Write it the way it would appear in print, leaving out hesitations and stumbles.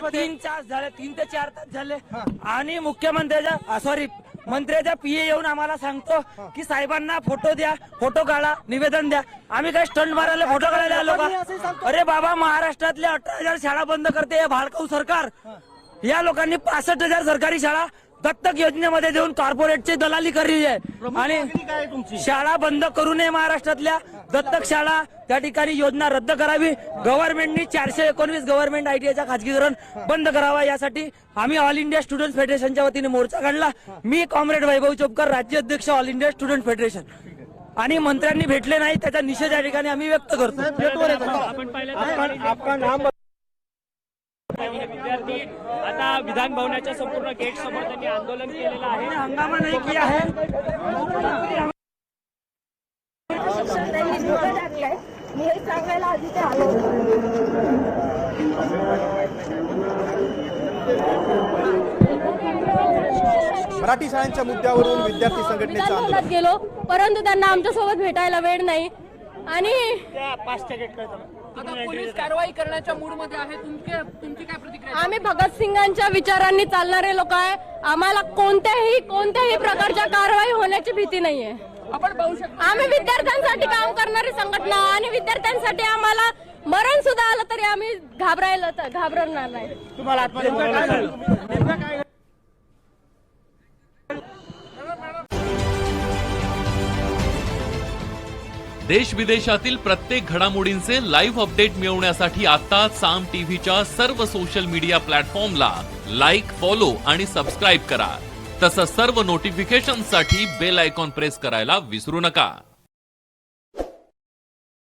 3 तास झाले, 3 ते 4 तास झाले आणि मुख्यमंत्र्याच्या सॉरी मंत्र्याचा पीए येऊन आम्हाला सांगतो की साहेबांना फोटो द्या, फोटो काढा, निवेदन द्या. आम्ही काय स्टंट मारायला फोटो काढायला आलो का? अरे बाबा, महाराष्ट्रातल्या 18,000 शाळा बंद करते हे भाडकाऊ सरकार. या लोकांनी 65,000 सरकारी शाळा दत्तक योजनेमध्ये देऊन कॉर्पोरेटची दलाली करली आहे आणि शाळा बंद करू नये. महाराष्ट्रातल्या दत्तक शाळा त्या ठिकाणी योजना रद्द करावी. गव्हर्नमेंटनी 419 गव्हर्नमेंट आयटीआयचा खाजगीकरण बंद करावा, यासाठी आम्ही ऑल इंडिया स्टुडंट फेडरेशनच्या वतीने मोर्चा काढला. मी कॉम्रेड वैभव चोपकर, राज्याध्यक्ष ऑल इंडिया स्टुडंट फेडरेशन. आणि मंत्र्यांनी भेटले नाही त्याचा निषेध या ठिकाणी आम्ही व्यक्त करतो. विद्यार्थी आता विधान भवनाच्या संपूर्ण गेट समोर त्यांनी आंदोलन केलेलं आहे. हंगामा नाही किया है. मी हे सांगायला आधी ते आलो. मराठी शाळांच्या मुद्द्यावरून विद्यार्थी संघटनेचं आंदोलन गेलो, परंतु त्यांना आमच्या सोबत भेटायला वेळ नाही. आणि आता पोलीस कारवाई करण्याच्या मूड मध्ये आहे. तुमची काय प्रतिक्रिया? आम्ही भगतसिंगांच्या विचारांनी चालणारे लोक आहे. आम्हाला कोणत्याही प्रकारच्या कारवाई होण्याची भीती नाहीये. आपण पाहू शकतो आम्ही विद्यार्थ्यांसाठी काम करणारी संघटना आणि विद्यार्थ्यांसाठी आम्हाला मरण सुद्धा आलं तरी आम्ही घाबरणार नाही. तुम्हाला देश विदेशातील प्रत्येक घडामोडींचे लाईव्ह अपडेट मिळवण्यासाठी आता साम टीव्हीच्या सर्व सोशल मीडिया प्लॅटफॉर्मला लाईक, फॉलो आणि सबस्क्राईब करा. तसंच सर्व नोटिफिकेशनसाठी बेल आयकॉन प्रेस करायला विसरू नका.